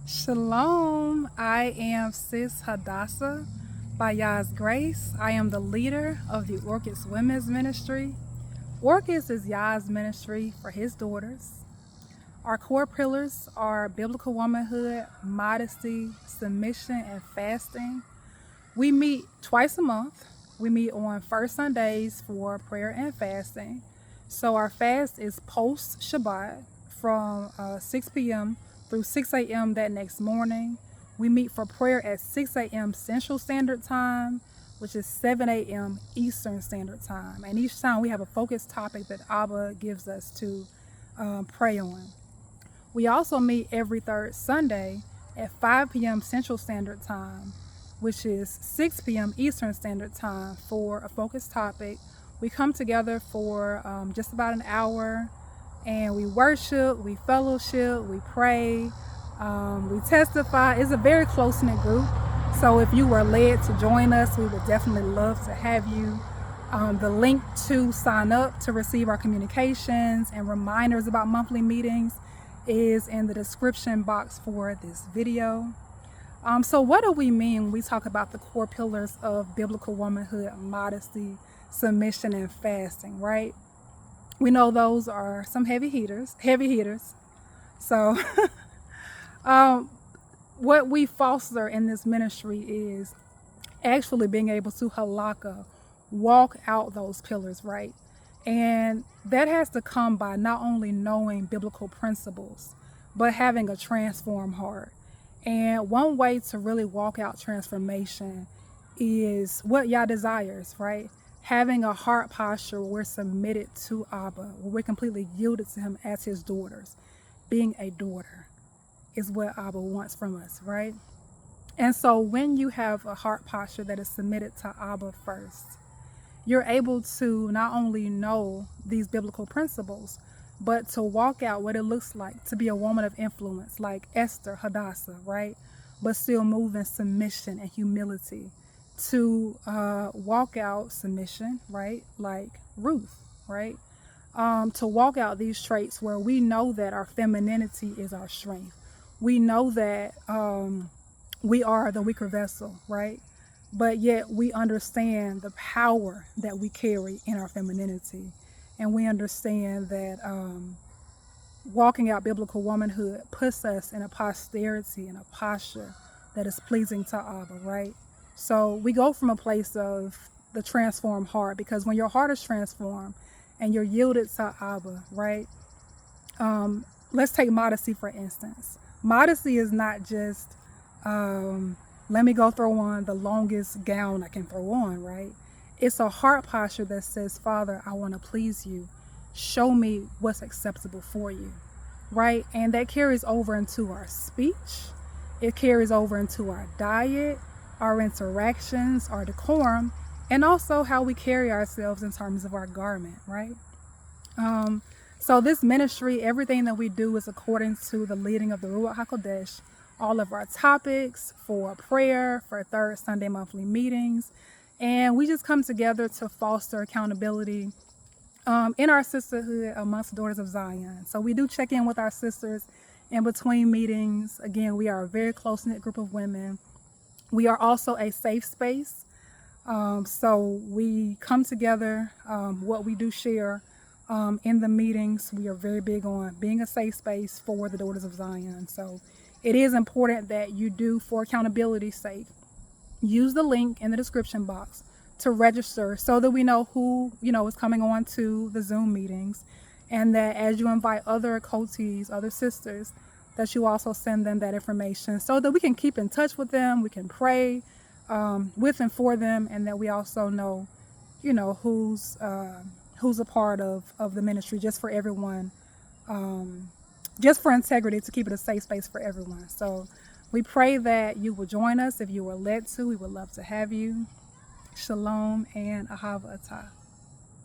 Shalom, I am Sis Hadassah by Yah's Grace. I am the leader of the Orchids Women's Ministry. Orchids is Yah's ministry for his daughters. Our core pillars are biblical womanhood, modesty, submission, and fasting. We meet twice a month. We meet on first Sundays for prayer and fasting. So our fast is post Shabbat from 6 p.m. through 6 a.m. that next morning. We meet for prayer at 6 a.m. Central Standard Time, which is 7 a.m. Eastern Standard Time. And each time we have a focused topic that Abba gives us to pray on. We also meet every third Sunday at 5 p.m. Central Standard Time, which is 6 p.m. Eastern Standard Time for a focused topic. We come together for just about an hour and we worship, we fellowship, we pray, we testify. It's a very close-knit group. So if you were led to join us, we would definitely love to have you. The link to sign up to receive our communications and reminders about monthly meetings is in the description box for this video. So what do we mean when we talk about the core pillars of biblical womanhood, modesty, submission, and fasting, right? We know those are some heavy hitters. So what we foster in this ministry is actually being able to halakha, walk out those pillars, right? And that has to come by not only knowing biblical principles, but having a transformed heart. And one way to really walk out transformation is what Yah desires, right? Having a heart posture where we're submitted to Abba, where we're completely yielded to him as his daughters. Being a daughter is what Abba wants from us, right? And so when you have a heart posture that is submitted to Abba first, you're able to not only know these biblical principles, but to walk out what it looks like to be a woman of influence, like Esther, Hadassah, right? But still move in submission and humility. To walk out submission, right? Like Ruth, right? To walk out these traits where we know that our femininity is our strength. We know that we are the weaker vessel, right? But yet we understand the power that we carry in our femininity. And we understand that walking out biblical womanhood puts us in a posterity and a posture that is pleasing to Abba, right? So we go from a place of the transformed heart, because when your heart is transformed and you're yielded to Abba, right? Let's take modesty, for instance. Modesty is not just, let me go throw on the longest gown I can throw on, right? It's a heart posture that says, Father, I want to please you. Show me what's acceptable for you, right? And that carries over into our speech. It carries over into our diet, our interactions, our decorum, and also how we carry ourselves in terms of our garment, right? So this ministry, everything that we do is according to the leading of the Ruach HaKodesh. All of our topics for prayer, for third Sunday monthly meetings, and we just come together to foster accountability in our sisterhood amongst daughters of Zion. So we do check in with our sisters in between meetings. Again, we are a very close-knit group of women. We are also a safe space. So we come together, what we do share in the meetings. We are very big on being a safe space for the daughters of Zion. So it is important that you do, for accountability's sake, use the link in the description box to register so that we know who, is coming on to the Zoom meetings. And that as you invite other coaches, other sisters, that you also send them that information so that we can keep in touch with them, we can pray with and for them, and that we also know, who's a part of the ministry, just for everyone, just for integrity, to keep it a safe space for everyone. So we pray that you will join us. If you were led to, we would love to have you. Shalom and Ahava Atah.